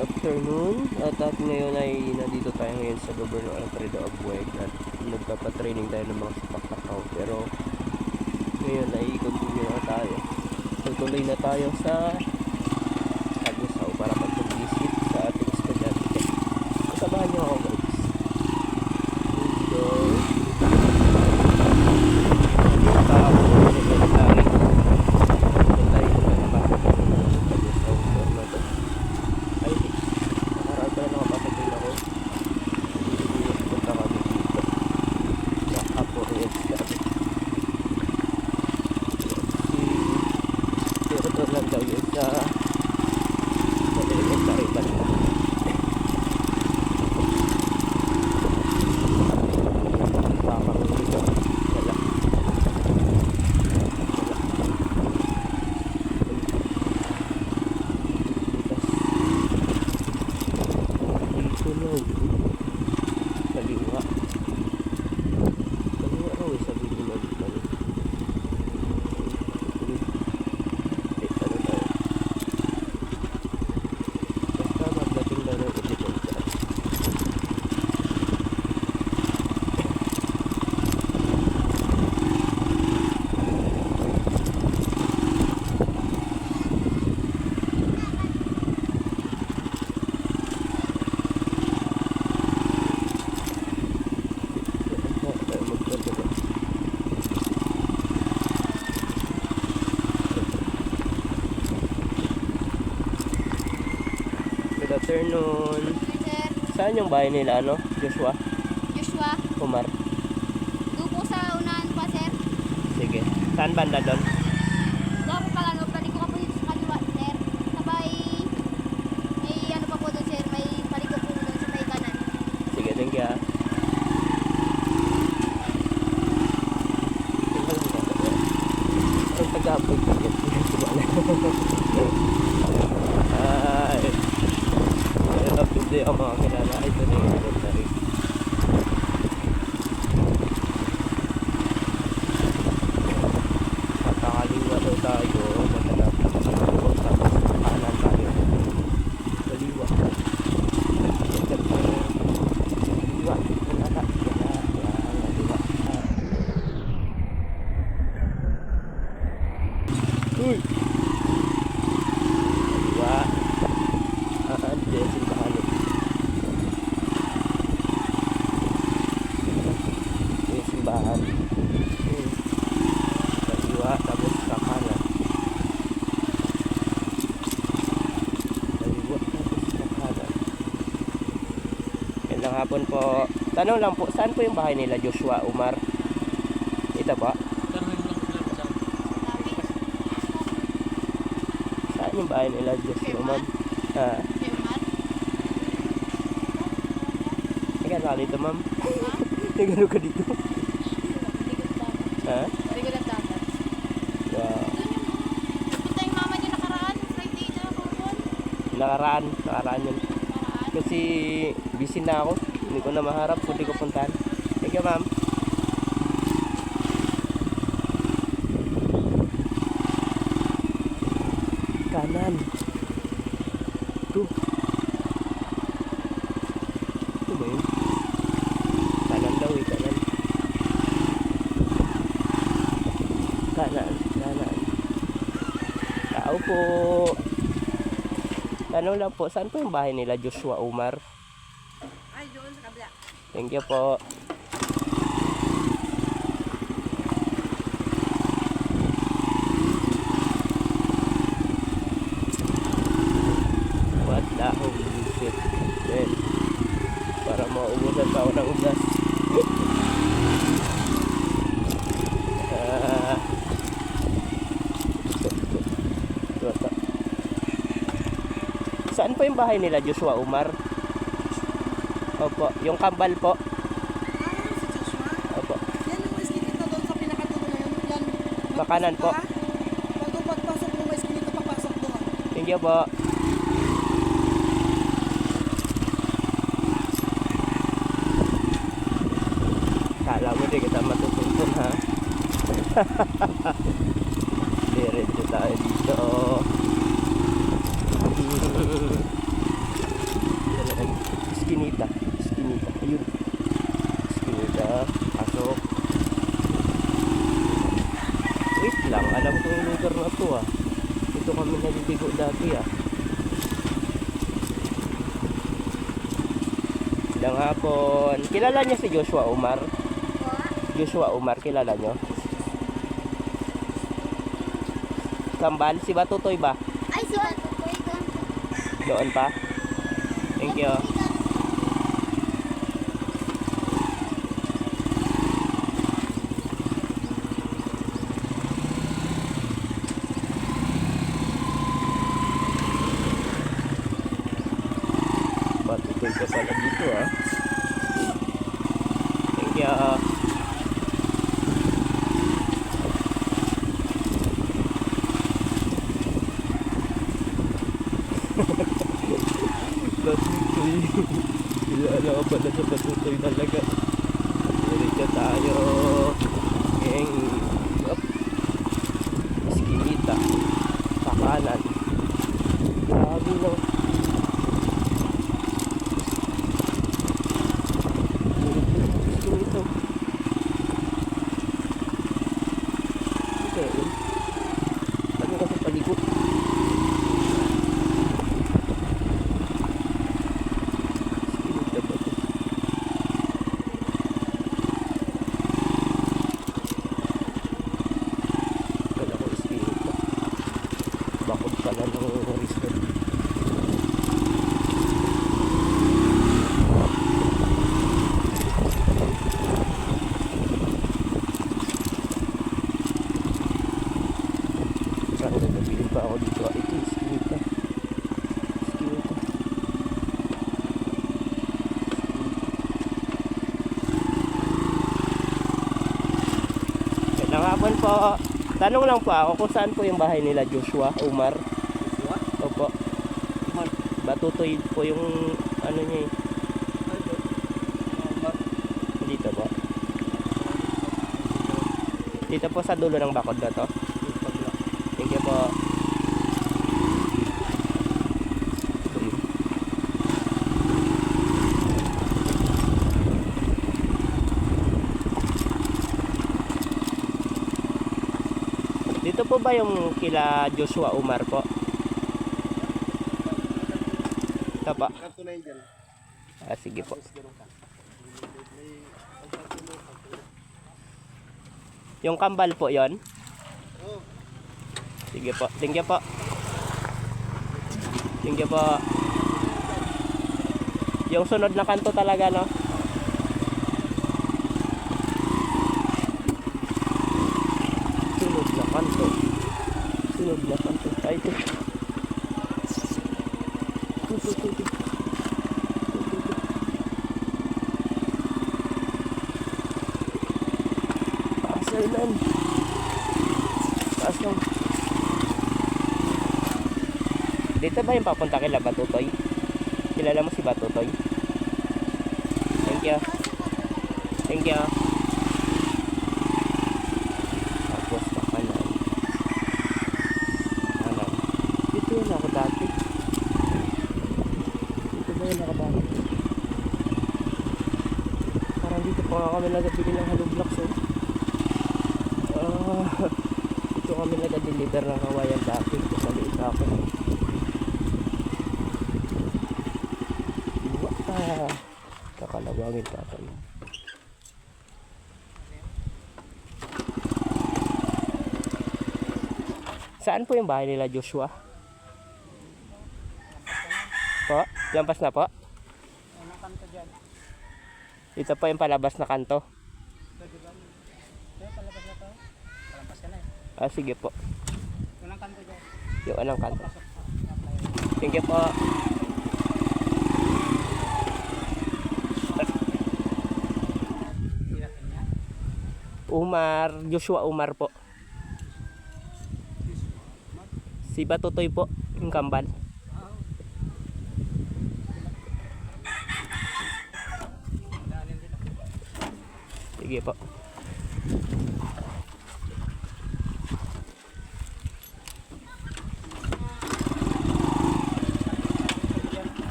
Afternoon at ngayon ay nandito tayo ngayon sa Governor Alfredo Abueg at nagpapatraining tayo ng mga sapak-takaw, pero ngayon ay continue na tayo, tutuloy na tayo sa Agusaw para mag-visit sa ating estudyante. Kasamahan niyo ako guys. Let's go. Good afternoon. Sir, Saan yung bahay nila, ano? Joshua? Joshua, Umar? doon po sa unahan pa, sir. Sige. Saan banda doon? Doon po pala, no, paliko ka po dito sa kaliwa, sir. Sabay, may ano pa po doon, sir. May paliko po doon sa may kanan. Sige, thank you. Ang taga-apoy ko yan. Ay. Hindi ako mga kilala. Ito na yung elementary. Kakaliwa daw tayo. Matanap. Tapos kanan tayo. Kaliwa. Kaliwa. Kaliwa. Uy! Kaliwa. Diyan simbahan. Yung simbahan. Kaliwa, tapos sa kanan. Kaliwa, tapos sa kanan. Yan lang hapon po. Tanong lang po, saan po yung bahay nila Joshua, Umar? Ito po? Saan yung bahay nila Joshua, ma'am? Nagano ka dito, ma'am? Nagano ka dito? Ha? Hindi ko lang dapat. Wow. Punta yung mama niya nakaraan. Friday na ako po. Nakaraan yun. Kasi busy na ako. Hindi ko na maharap kung di ko puntahan. Thank you, ma'am. Kanan. Ito. Ito ba yun? Kanan daw eh, kanan. Kanan. Tao po. Tanong lang po, saan po yung bahay nila Joshua, Umar? Ay, doon sa kabila. Thank you po. What the holy shit. Then, para maubusan pa ako ng ugas. Saan po yung bahay nila Joshua, Umar? Opo, yung kambal po. Si Joshua? Opo, Yan yung eskinita doon sa pinakatulo na yun. Yan. Pakanan po. Bago pagpasok mo, may eskinita papasok doon. Thank you po. Kala mo di kita matutuntun, ha? Diretso tayo dito. Ilang hapon. Kilala niyo si Joshua Umar? Po. Joshua Umar, kilala niyo? Kambal? Si Batutoy ba? Ay, si Bato po ito. Doon pa? Thank you. Batutoy ka pala dito ah. Thank you. Batutoy. Kilala ka pala sa Batutoy talaga. Diretso tayo. Eng. Up. Eskinita. Sa kanan. Grabe no. Eskinita. Ito yun. Ano ka sa palikot? Eskinita ba ito? Kala ko eskinita. Bakod pala ng resort. Saan na nabili pa ako dito? Ito, eskinita. Eskinita. Magandang hapon po. Tanong lang po ako kung saan po yung bahay nila Joshua Umar. Joshua? Opo. Umar. Batutoy po yung ano niya eh. Ay, doon. Umar. Dito po. Dito po sa dulo ng bakod na to. Yung pagla. Thank you po. Dito po ba yung kila Joshua Umar po? Ito po. Kanto na yun dyan. Ah, sige po. Yung kambal po yon. Oo. Sige po. Thank you po. Thank you po. Yung sunod na kanto talaga no? Sunod na kanto. Sunod na kanto. Ay, ito. Ito. Pasailan. Taas lang. Dito ba yung papunta kila Batutoy? Kilala mo si Batutoy? Thank you. Thank you. Tapos pa kanan. Kanan. Dito yun ako dati. Dito ba yun ako dati? Parang dito pa nga kami nagabili ng hollow blocks eh. Dito kami nag-deliver ng kawayan dati. Ito sa liit ako. Kakalawangin pa tayo. Saan po yung bahay nila Joshua? Po? Lampas na po? Anong kanto dyan? Ito po yung palabas na kanto. Ito, di ba? Ito, palabas na to. Palampas ka na eh. Ah, sige po. Anong kanto dyan? Yung anong kanto. Pasok. Thank you po. Hiratin niya. Umar, Joshua Umar po. Si Batutoy po, yung kambal. Daanin dito. Sige po.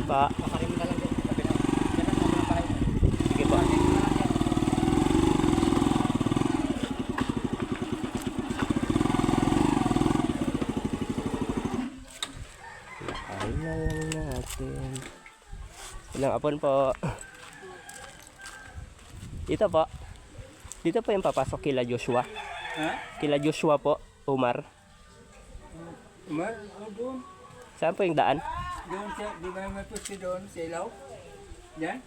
Pa, Makarim ka lang dyan. Sabi na. Yan ang mga bahay. sige po. Lakayin na lang natin. Ilang apon po. Dito po. Dito po yung papasok kila Joshua. Ha? Kila Joshua po, Umar. Umar? Doon. Saan po yung daan? Doon siya, di ba may pusti doon sa ilaw? Yan?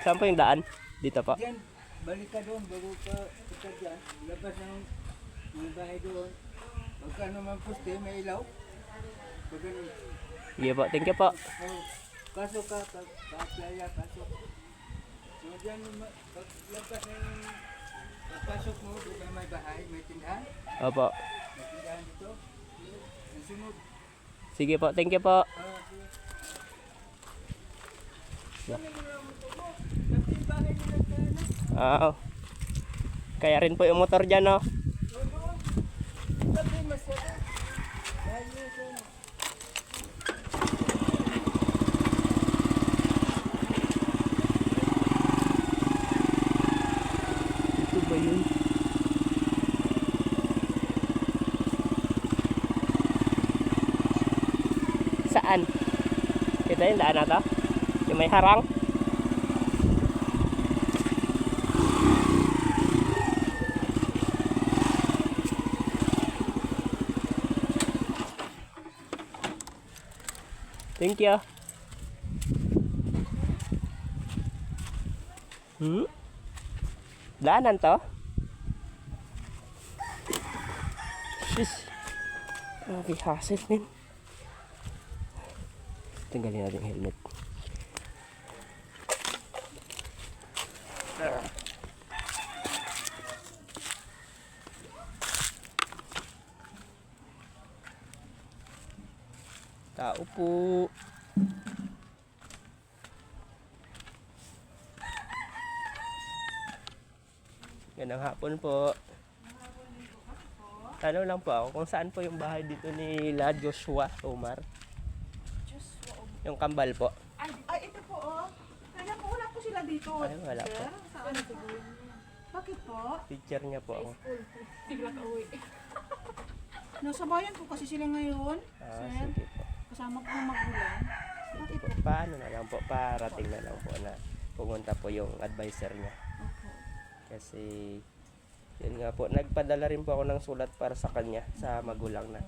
Saan po yung daan? Dito po. Diyan, balik ka doon, bago ka punta dyan. Labas ng mga bahay doon. Pagka naman puste, may ilaw. Pag ganun. Sige po, thank you po. Oh, pasok ka, pa-playa, pasok. So dyan, paglabas ng pagpasok mo, di ba may bahay, may tindahan? Opo. May tindahan dito. Ang sunod. Sige po, thank you po. Sige. Ah, kaya rin po yung motor dyan, no? Ito ba yun? Saan? Kita yung daan na to? Yung may harang? Thank you. Daanan to? Shish. Grabe hassle, men. Tanggalin natin yung helmet. Tao po. Gandang hapon po. Tanong lang po ako kung saan po yung bahay dito ni La Joshua Omar. Yung kambal po. Ay, ito po, oh. Kaya po, wala po sila dito. Ay, wala po. Sir, saan po? Bakit po? Teacher niya po ako. Bigla ka uwi. Nasa bayan po kasi sila ngayon, Ah, sir. sige po. Kasama po ng magulang. Sige po. Paano na lang po? Parating na lang po na pumunta po yung advisor niya. Opo. Kasi yun nga po, nagpadala rin po ako ng sulat para sa kanya, sa magulang na.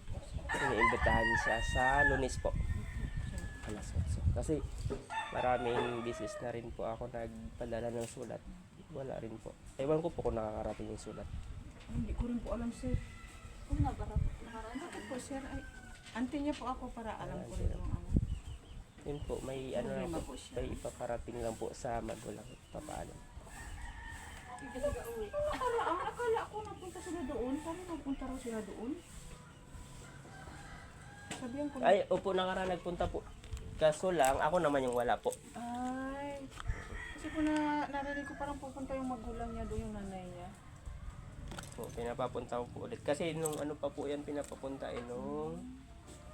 Iniimbitahan siya sa Lunes po. Alas 8. Kasi maraming business na rin po ako nagpadala ng sulat. Wala rin po. Ewan ko po kung nakakarating yung sulat. Hindi ko rin po alam, sir. Kung nakarap, Bakit po, sir? Ay, auntie niya po ako para alam ko rin yung ano. Yun po, may ano lang Problema po, po siya. may ipaparating lang po sa magulang. Papaalam. Akala ko napunta sila doon. Paano napunta raw sila doon? Sabihan ko na. Ay, opo, nakaraan nagpunta po. Kaso lang, ako naman yung wala po. Ay. Kasi ko narinig ko parang pupunta yung magulang niya doon, yung nanay niya. Po, pinapapunta ko po ulit. Kasi nung ano pa po yan, pinapapunta nung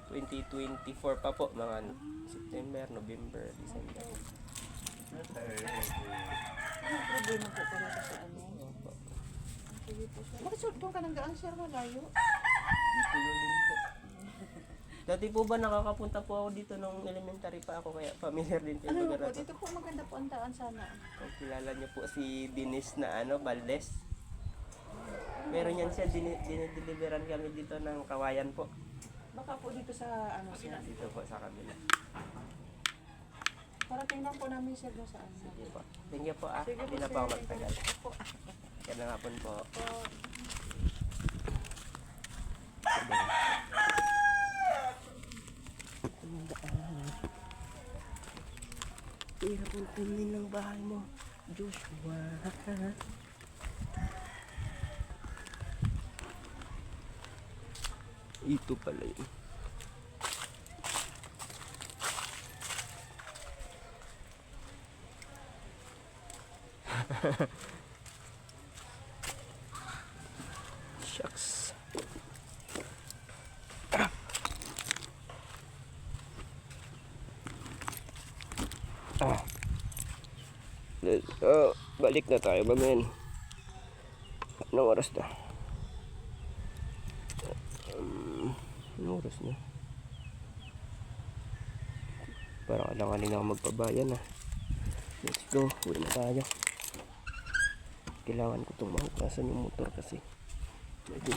2024 pa po. Mga September, November, December. Ano problema po pala sa ano? Opo. Sige po, sir. Bakit doon ka nang daan, sir? Malayo? Dito yun din po. Dati po ba nakakapunta po ako dito nung elementary pa ako, kaya familiar din po yung Ano lugar po, na to. dito po maganda po ang daan sana. Kung kilala niyo po si Denise na Valdez. Meron yan siya, dinideliveran kami dito ng Kawayan po. Baka po dito sa ano, sir. Dito po sa kabila. Para tingnan po namin, sir, doon sa ano. Sige po. Thank you po ah. Sige po, Hindi na sir. po ako magtagal. Opo. Kaya nga po. Opo. Hirap ang kunin ng bahay mo, Joshua. Ito pala yun. Shucks. Balik na tayo ba men? Anong oras na? Anong oras na? Parang alanganin na ako magpabayan ah. Let's go, uwi na tayo. Kailangan ko itong mahugasan yung motor kasi medyo